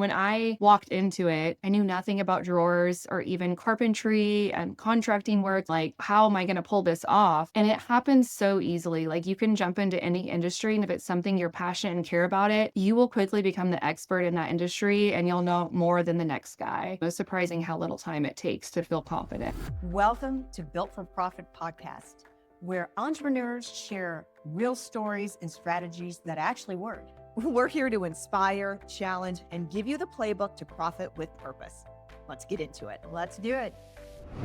When I walked into it, I knew nothing about drawers or even carpentry and contracting work. Like, how am I going to pull this off? And it happens so easily. Like, you can jump into any industry, and if it's something you're passionate and care about it, you will quickly become the expert in that industry and you'll know more than the next guy. It's surprising how little time it takes to feel confident. Welcome to Built for Profit podcast, where entrepreneurs share real stories and strategies that actually work. We're here to inspire, challenge, and give you the playbook to profit with purpose. Let's get into it. Let's do it.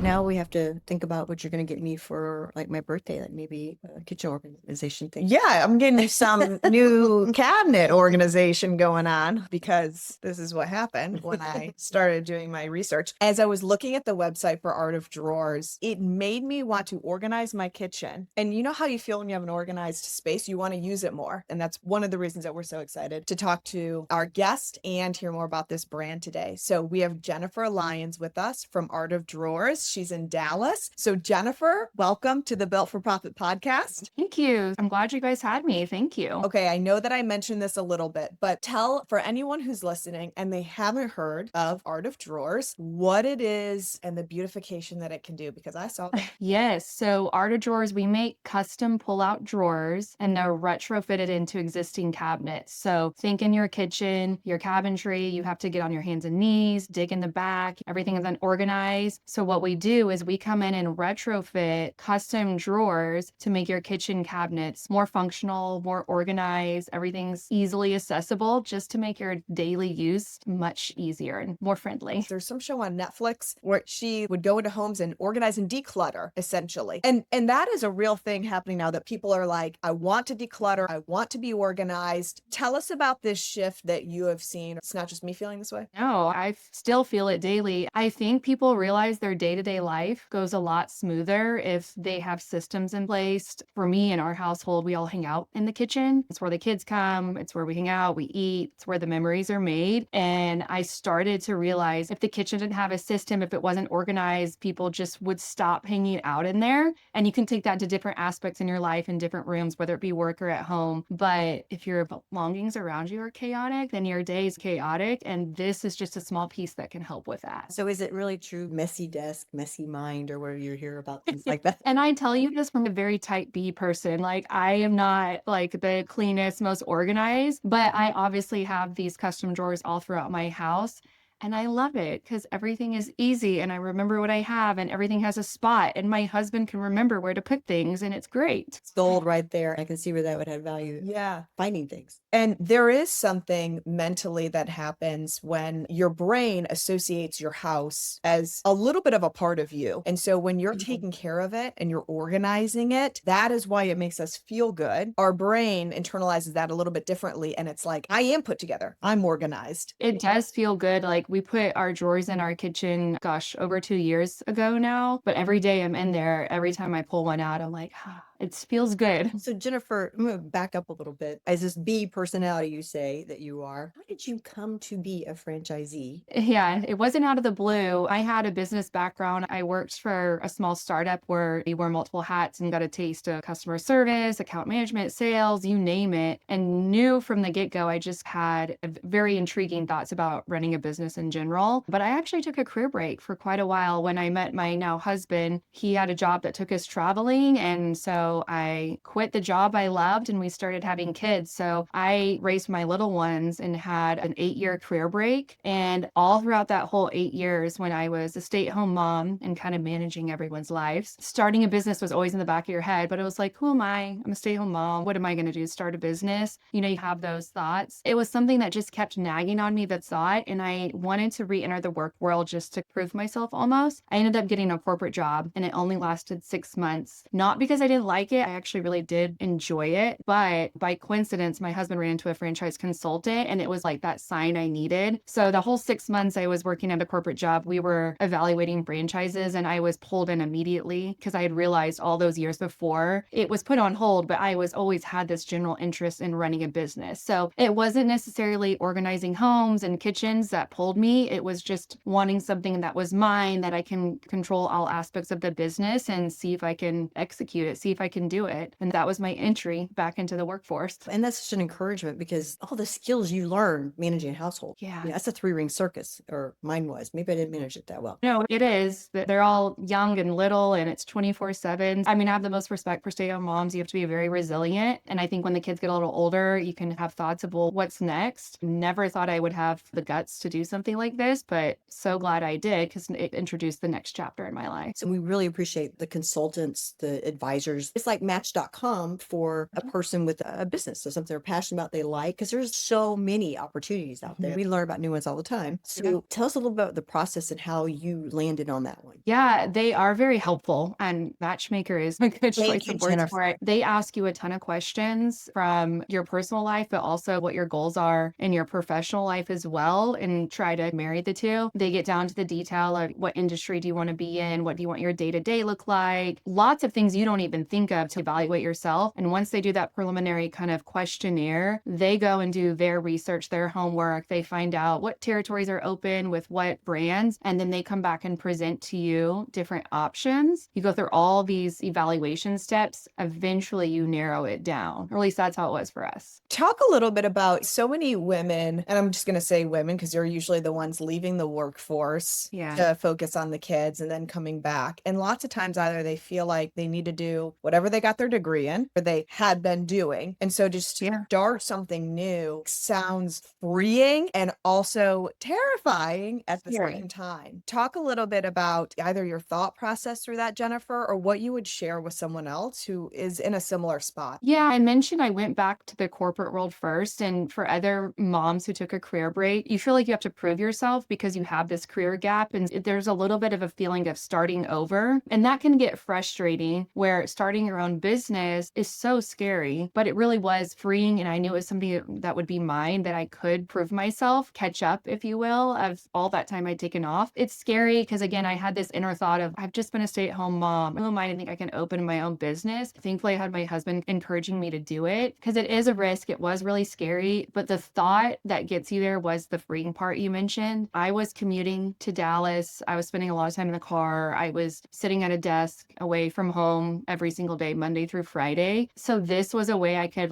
Now we have to think about what you're going to get me for like my birthday, like maybe a kitchen organization thing. Yeah, I'm getting some new cabinet organization going on because this is what happened when I started doing my research. As I was looking at the website for Art of Drawers, it made me want to organize my kitchen. And you know how you feel when you have an organized space, you want to use it more. And that's one of the reasons that we're so excited to talk to our guest and hear more about this brand today. So we have Jennifer Lyons with us from Art of Drawers. She's in Dallas. So Jennifer, welcome to the Built for Profit podcast. Thank you. I'm glad you guys had me. Thank you. Okay, I know that I mentioned this a little bit, but tell for anyone who's listening and they haven't heard of Art of Drawers, what it is and the beautification that it can do, because I saw that. Yes. So Art of Drawers, we make custom pull-out drawers and they're retrofitted into existing cabinets. So think in your kitchen, your cabinetry, you have to get on your hands and knees, dig in the back, everything is unorganized. So what we do is we come in and retrofit custom drawers to make your kitchen cabinets more functional, more organized, everything's easily accessible, just to make your daily use much easier and more friendly. There's some show on Netflix where she would go into homes and organize and declutter, essentially. And that is a real thing happening now, that people are like, I want to declutter, I want to be organized. Tell us about this shift that you have seen. It's not just me feeling this way. No, I still feel it daily. I think people realize their day-to-day life goes a lot smoother if they have systems in place. For me, in our household, we all hang out in the kitchen. It's where the kids come. It's where we hang out, we eat. It's where the memories are made. And I started to realize if the kitchen didn't have a system, if it wasn't organized, people just would stop hanging out in there. And you can take that to different aspects in your life in different rooms, whether it be work or at home. But if your belongings around you are chaotic, then your day is chaotic. And this is just a small piece that can help with that. So is it really true? Messy desk, messy mind, or where you hear about things like that? And I tell you this from a very type B person. Like, I am not like the cleanest, most organized, but I obviously have these custom drawers all throughout my house. And I love it because everything is easy and I remember what I have and everything has a spot and my husband can remember where to put things and it's great. Sold right there. I can see where that would have value. Yeah. Finding things. And there is something mentally that happens when your brain associates your house as a little bit of a part of you. And so when you're taking care of it and you're organizing it, that is why it makes us feel good. Our brain internalizes that a little bit differently. And it's like, I am put together. I'm organized. It does feel good. Like, we put our drawers in our kitchen, over 2 years ago now, but every day I'm in there. Every time I pull one out, I'm like, it feels good. So Jennifer, I'm going to back up a little bit. As this B personality you say that you are, how did you come to be a franchisee? Yeah, it wasn't out of the blue. I had a business background. I worked for a small startup where you wore multiple hats and got a taste of customer service, account management, sales, you name it, and knew from the get-go I just had very intriguing thoughts about running a business in general. But I actually took a career break for quite a while. When I met my now husband, he had a job that took us traveling, and so I quit the job I loved and we started having kids. So I raised my little ones and had an 8-year career break. And all throughout that whole 8 years, when I was a stay-at-home mom and kind of managing everyone's lives, starting a business was always in the back of your head. But it was like, who am I? I'm a stay-at-home mom. What am I going to do? Start a business? You know, you have those thoughts. It was something that just kept nagging on me, that thought. And I wanted to re-enter the work world just to prove myself almost. I ended up getting a corporate job and it only lasted 6 months. Not because I didn't like it. I actually really did enjoy it. But by coincidence, my husband ran into a franchise consultant and it was like that sign I needed. So the whole 6 months I was working at a corporate job, we were evaluating franchises and I was pulled in immediately because I had realized all those years before it was put on hold, but I was always had this general interest in running a business. So it wasn't necessarily organizing homes and kitchens that pulled me. It was just wanting something that was mine, that I can control all aspects of the business and see if I can execute it, see if I I can do it. And that was my entry back into the workforce. And that's such an encouragement because all the skills you learn managing a household. Yeah. That's a 3-ring circus, or mine was. Maybe I didn't manage it that well. No, it is. They're all young and little, and it's 24/7. I mean, I have the most respect for stay-at-home moms. You have to be very resilient. And I think when the kids get a little older, you can have thoughts of, well, what's next? Never thought I would have the guts to do something like this, but so glad I did because it introduced the next chapter in my life. So we really appreciate the consultants, the advisors. It's like Match.com for a person with a business. So something they're passionate about, they like, because there's so many opportunities out there. We learn about new ones all the time. So tell us a little about the process and how you landed on that one. Yeah, they are very helpful, and Matchmaker is a good Thank choice you, of words Jennifer. for it. They ask you a ton of questions from your personal life, but also what your goals are in your professional life as well, and try to marry the two. They get down to the detail of what industry do you want to be in? What do you want your day-to-day look like? Lots of things you don't even think of to evaluate yourself. And once they do that preliminary kind of questionnaire, they go and do their research, their homework. They find out what territories are open with what brands, and then they come back and present to you different options. You go through all these evaluation steps. Eventually, you narrow it down. Or at least that's how it was for us. Talk a little bit about so many women, and I'm just going to say women because they're usually the ones leaving the workforce to focus on the kids and then coming back. And lots of times either they feel like they need to do whatever they got their degree in or they had been doing. And so just start something new sounds freeing and also terrifying at the same time. Talk a little bit about either your thought process through that, Jennifer, or what you would share with someone else who is in a similar spot. Yeah, I mentioned I went back to the corporate world first. And for other moms who took a career break, you feel like you have to prove yourself because you have this career gap. And there's a little bit of a feeling of starting over. And that can get frustrating, where starting your own business is so scary, but it really was freeing. And I knew it was something that would be mine, that I could prove myself, catch up, if you will, of all that time I'd taken off. It's scary because, again, I had this inner thought of, I've just been a stay-at-home mom. Who am I to think I can open my own business? Thankfully, I had my husband encouraging me to do it because it is a risk. It was really scary, but the thought that gets you there was the freeing part you mentioned. I was commuting to Dallas. I was spending a lot of time in the car. I was sitting at a desk away from home every single day, Monday through Friday. So this was a way I could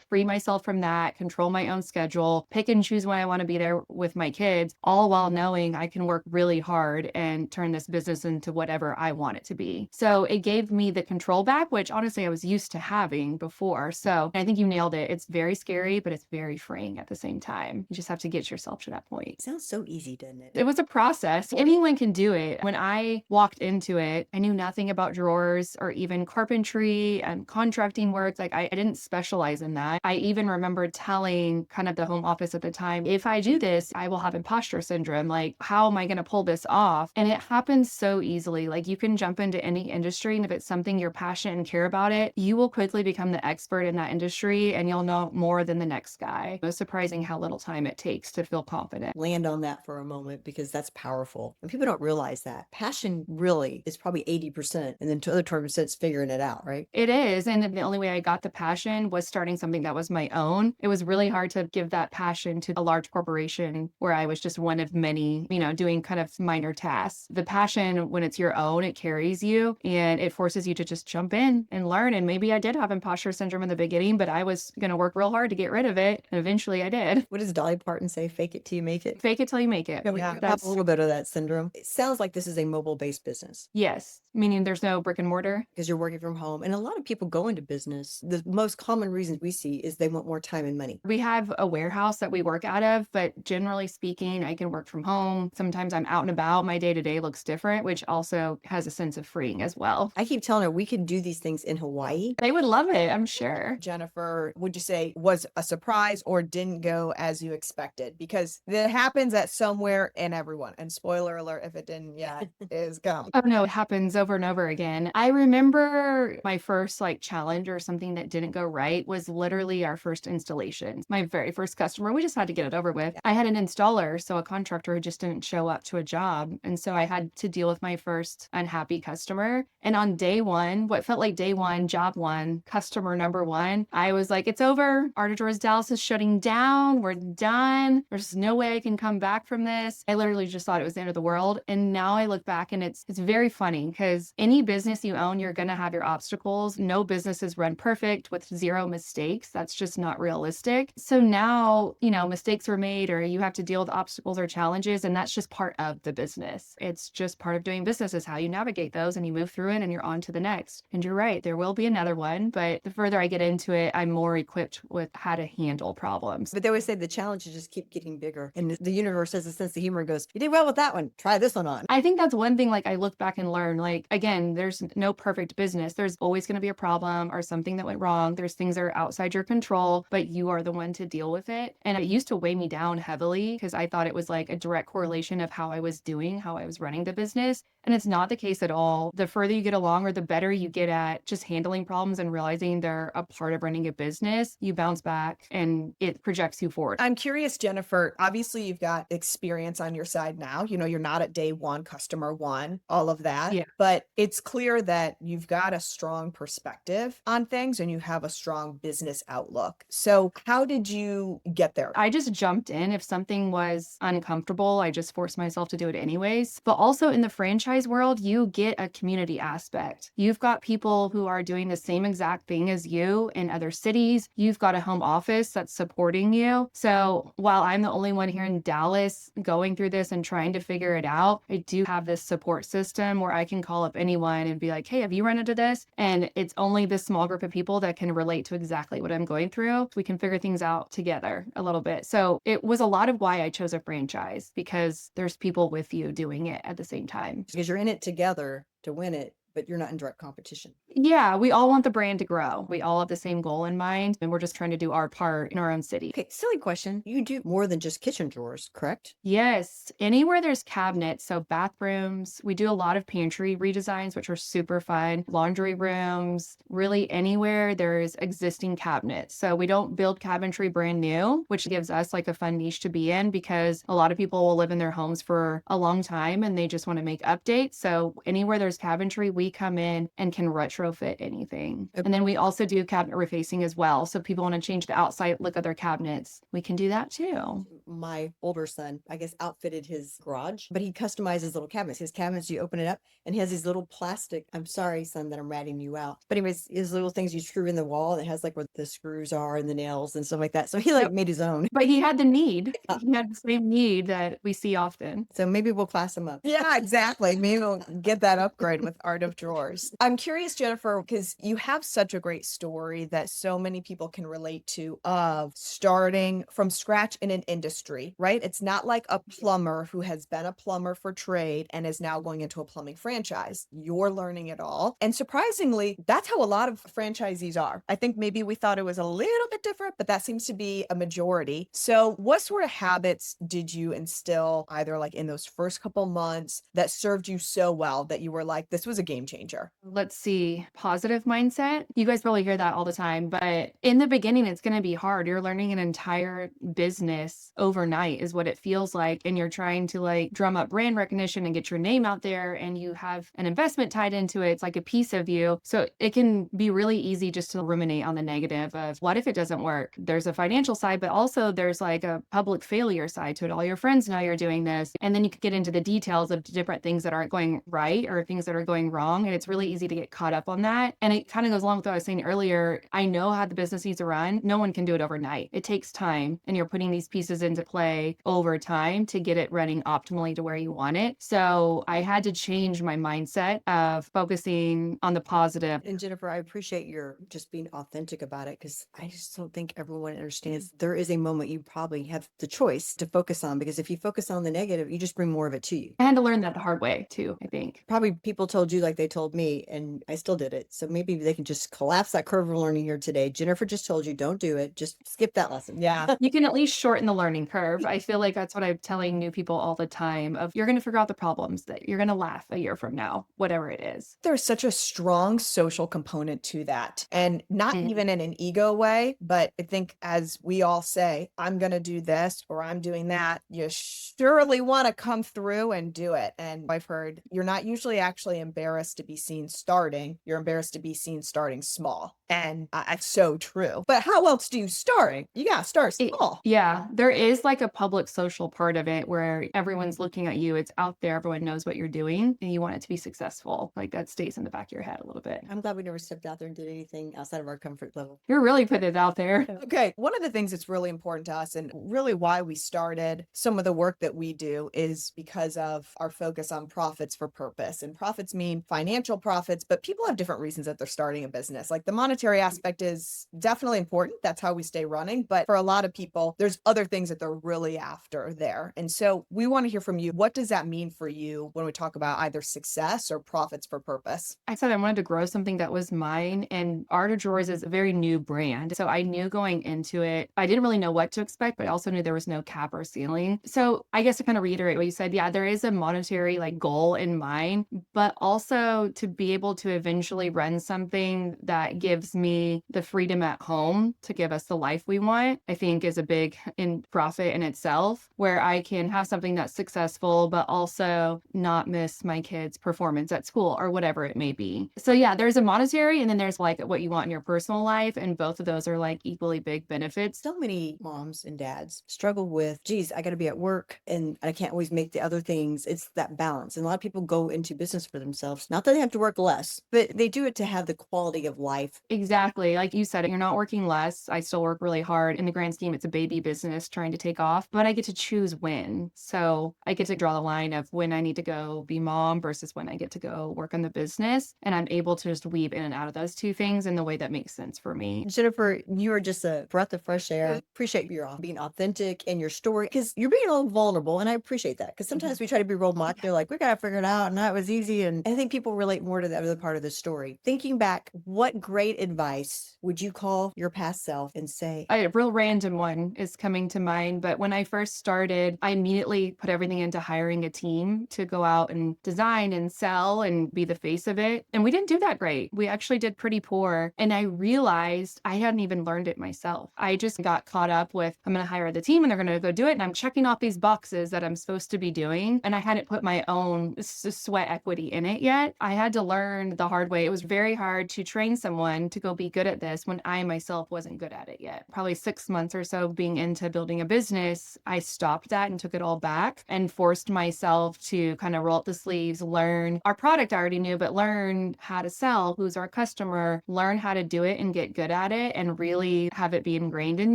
free myself from that, control my own schedule, pick and choose when I want to be there with my kids, all while knowing I can work really hard and turn this business into whatever I want it to be. So it gave me the control back, which honestly I was used to having before. So I think you nailed it. It's very scary, but it's very freeing at the same time. You just have to get yourself to that point. Sounds so easy, doesn't it? It was a process. Anyone can do it. When I walked into it, I knew nothing about drawers or even carpentry and contracting work. I didn't specialize in that. I even remember telling kind of the home office at the time, if I do this, I will have imposter syndrome. How am I going to pull this off? And it happens so easily. You can jump into any industry, and if it's something you're passionate and care about it, you will quickly become the expert in that industry, and you'll know more than the next guy. It was surprising how little time it takes to feel confident. Land on that for a moment because that's powerful. And people don't realize that. Passion really is probably 80%, and then the other 20% is figuring it out, right? It is. And the only way I got the passion was starting something that was my own. It was really hard to give that passion to a large corporation where I was just one of many, doing kind of minor tasks. The passion, when it's your own, it carries you and it forces you to just jump in and learn. And maybe I did have imposter syndrome in the beginning, but I was going to work real hard to get rid of it. And eventually I did. What does Dolly Parton say? Fake it till you make it. Fake it till you make it. We have a little bit of that syndrome. It sounds like this is a mobile-based business. Yes. Meaning there's no brick and mortar. Because you're working from home. And a lot of people go into business. The most common reasons we see is they want more time and money. We have a warehouse that we work out of, but generally speaking, I can work from home. Sometimes I'm out and about. My day-to-day looks different, which also has a sense of freeing as well. I keep telling her we can do these things in Hawaii. They would love it, I'm sure. Jennifer, would you say was a surprise or didn't go as you expected? Because that happens at somewhere in everyone. And spoiler alert, if it didn't yet, is come. Oh no, it happens over and over again. I remember my first challenge or something that didn't go right was literally our first installation. My very first customer, we just had to get it over with. I had an installer, so a contractor who just didn't show up to a job. And so I had to deal with my first unhappy customer. And on day one, what felt like day one, job one, customer number one, I was like, it's over. Art of Drawers Dallas is shutting down. We're done. There's no way I can come back from this. I literally just thought it was the end of the world. And now I look back and it's very funny because because any business you own, you're going to have your obstacles. No business is run perfect with zero mistakes. That's just not realistic. So now, mistakes were made or you have to deal with obstacles or challenges, and that's just part of the business. It's just part of doing business is how you navigate those and you move through it and you're on to the next. And you're right, there will be another one, but the further I get into it, I'm more equipped with how to handle problems. But they always say the challenges just keep getting bigger. And the universe has a sense of humor and goes, you did well with that one. Try this one on. I think that's one thing, like I look back and learn, like, again, there's no perfect business. There's always going to be a problem or something that went wrong. There's things that are outside your control, but you are the one to deal with it. And it used to weigh me down heavily because I thought it was like a direct correlation of how I was doing, how I was running the business. And it's not the case at all. The further you get along or the better you get at just handling problems and realizing they're a part of running a business, you bounce back and it projects you forward. I'm curious, Jennifer, obviously you've got experience on your side now. You're not at day one, customer one, all of that. Yeah. But it's clear that you've got a strong perspective on things and you have a strong business outlook. So how did you get there? I just jumped in. If something was uncomfortable, I just forced myself to do it anyways. But also in the franchise world, you get a community aspect. You've got people who are doing the same exact thing as you in other cities. You've got a home office that's supporting you. So while I'm the only one here in Dallas going through this and trying to figure it out, I do have this support system where I can call up anyone and be like, hey, have you run into this? And it's only this small group of people that can relate to exactly what I'm going through. We can figure things out together a little bit. So it was a lot of why I chose a franchise, because there's people with you doing it at the same time. Because you're in it together to win it, but you're not in direct competition. Yeah, we all want the brand to grow. We all have the same goal in mind, and we're just trying to do our part in our own city. Okay, silly question. You do more than just kitchen drawers, correct? Yes, anywhere there's cabinets, so bathrooms, we do a lot of pantry redesigns, which are super fun, laundry rooms, really anywhere there's existing cabinets. So we don't build cabinetry brand new, which gives us like a fun niche to be in, because a lot of people will live in their homes for a long time and they just want to make updates. So anywhere there's cabinetry, we come in and can retrofit anything. And then we also do cabinet refacing as well. So if people want to change the outside look of their cabinets, we can do that too. My older son, I guess, outfitted his garage, but he customizes little cabinets. His cabinets, you open it up and he has these little plastic, I'm sorry, son, that I'm ratting you out. But anyways, his little things you screw in the wall. It has like where the screws are and the nails and stuff like that. So he like made his own. But he had the need. He had the same need that we see often. So maybe we'll class him up. Yeah, exactly. Maybe we'll get that upgrade with Art of Drawers. I'm curious, Jennifer, because you have such a great story that so many people can relate to, of starting from scratch in an industry, right? It's not like a plumber who has been a plumber for trade and is now going into a plumbing franchise. You're learning it all. And surprisingly, that's how a lot of franchisees are. I think maybe we thought it was a little bit different, but that seems to be a majority. So what sort of habits did you instill either like in those first couple months that served you so well that you were like, this was a game changer? Let's see, positive mindset. You guys probably hear that all the time, but in the beginning, it's going to be hard. You're learning an entire business overnight is what it feels like. And you're trying to like drum up brand recognition and get your name out there, and you have an investment tied into it. It's like a piece of you. So it can be really easy just to ruminate on the negative of what if it doesn't work? There's a financial side, but also there's like a public failure side to it. All your friends know you're doing this. And then you could get into the details of different things that aren't going right or things that are going wrong. And it's really easy to get caught up on that. And it kind of goes along with what I was saying earlier. I know how the business needs to run. No one can do it overnight. It takes time, and you're putting these pieces into play over time to get it running optimally to where you want it. So I had to change my mindset of focusing on the positive. And Jennifer, I appreciate your just being authentic about it, because I just don't think everyone understands there is a moment you probably have the choice to focus on, because if you focus on the negative, you just bring more of it to you. I had to learn that the hard way too, I think. Probably people told you like they told me, and I still did it. So maybe they can just collapse that curve of learning here today. Jennifer just told you, don't do it. Just skip that lesson. Yeah. You can at least shorten the learning curve. I feel like that's what I'm telling new people all the time of you're going to figure out the problems, that you're going to laugh a year from now, whatever it is. There's such a strong social component to that, and not even in an ego way, but I think as we all say, I'm going to do this or I'm doing that, you surely want to come through and do it. And I've heard you're not usually actually embarrassed to be seen starting. You're you're embarrassed to be seen starting small. And it's so true. But how else do you start? You got to start small. Yeah, there is like a public social part of it where everyone's looking at you. It's out there. Everyone knows what you're doing and you want it to be successful. Like that stays in the back of your head a little bit. I'm glad we never stepped out there and did anything outside of our comfort level. You're really putting it out there. Okay. One of the things that's really important to us and really why we started some of the work that we do is because of our focus on profits for purpose. And profits mean financial profits, but people have different reasons that they're starting a business. Like the monetary aspect is definitely important. That's how we stay running. But for a lot of people, there's other things that they're really after there. And so we want to hear from you. What does that mean for you when we talk about either success or profits for purpose? I said I wanted to grow something that was mine, and Art of Drawers is a very new brand. So I knew going into it, I didn't really know what to expect, but I also knew there was no cap or ceiling. So I guess to kind of reiterate what you said, yeah, there is a monetary like goal in mind, but also to be able to eventually run something that gives me the freedom at home to give us the life we want, I think is a big in profit in itself, where I can have something that's successful, but also not miss my kids' performance at school or whatever it may be. So yeah, there's a monetary and then there's like what you want in your personal life. And both of those are like equally big benefits. So many moms and dads struggle with, geez, I got to be at work and I can't always make the other things. It's that balance. And a lot of people go into business for themselves. Not that they have to work less, but they do it to have the quality of life. Exactly. Like you said, you're not working less. I still work really hard. In the grand scheme, it's a baby business trying to take off, but I get to choose when. So I get to draw the line of when I need to go be mom versus when I get to go work on the business. And I'm able to just weave in and out of those two things in the way that makes sense for me. Jennifer, you are just a breath of fresh air. Appreciate your being authentic in your story because you're being a little vulnerable. And I appreciate that because sometimes we try to be role model. They're like, we got to figure it out. And that was easy. And I think people relate more to the other part of the story. Thinking back, what great advice would you call your past self and say? A real random one is coming to mind, but when I first started, I immediately put everything into hiring a team to go out and design and sell and be the face of it. And we didn't do that great. We actually did pretty poor. And I realized I hadn't even learned it myself. I just got caught up with, I'm going to hire the team and they're going to go do it. And I'm checking off these boxes that I'm supposed to be doing. And I hadn't put my own sweat equity in it yet. I had to learn the hard way. It was very hard to train someone to go be good at this when I myself wasn't good at it yet. Probably 6 months or so being into building a business, I stopped that and took it all back and forced myself to kind of roll up the sleeves, learn our product I already knew, but learn how to sell, who's our customer, learn how to do it and get good at it and really have it be ingrained in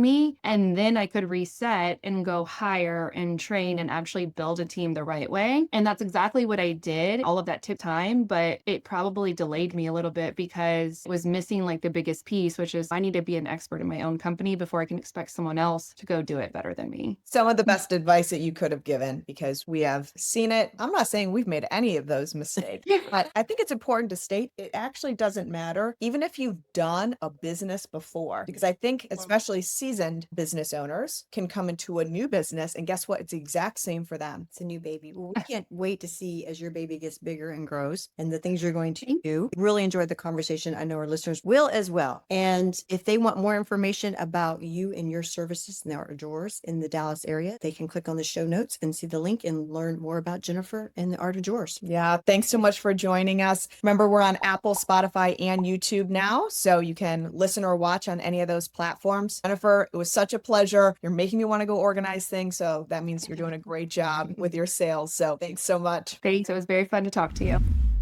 me. And then I could reset and go hire and train and actually build a team the right way. And that's exactly what I did. All of that took time, but it probably delayed me a little bit because it was missing like the biggest piece, which is I need to be an expert in my own company before I can expect someone else to go do it better than me. Some of the best advice that you could have given because we have seen it. I'm not saying we've made any of those mistakes, but I think it's important to state it actually doesn't matter, even if you've done a business before, because I think especially seasoned business owners can come into a new business and guess what? It's the exact same for them. It's a new baby. Well, we can't wait to see as your baby gets bigger and grows and the things you're going to do. Really enjoyed the conversation. I know our listeners will as well. And if they want more information about you and your services and the Art of Drawers in the Dallas area, they can click on the show notes and see the link and learn more about Jennifer and the Art of Drawers. Yeah. Thanks so much for joining us. Remember, we're on Apple, Spotify, and YouTube now, so you can listen or watch on any of those platforms. Jennifer, it was such a pleasure. You're making me want to go organize things. So that means you're doing a great job with your sales. So thanks so much. Thanks. It was very fun to talk to you.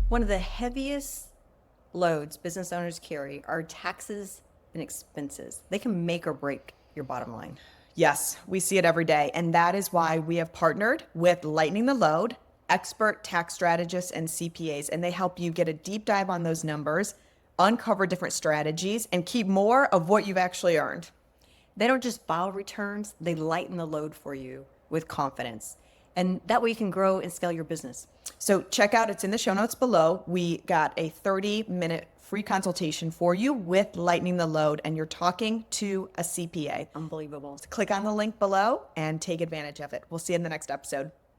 One of the heaviest loads business owners carry are taxes and expenses. They can make or break your bottom line. Yes, we see it every day. And that is why we have partnered with Lightening the Load, expert tax strategists and CPAs, and they help you get a deep dive on those numbers, uncover different strategies, and keep more of what you've actually earned. They don't just file returns, they lighten the load for you with confidence. And that way you can grow and scale your business. So check out, it's in the show notes below. We got a 30-minute free consultation for you with Lightening the Load, and you're talking to a CPA. Unbelievable. Click on the link below and take advantage of it. We'll see you in the next episode.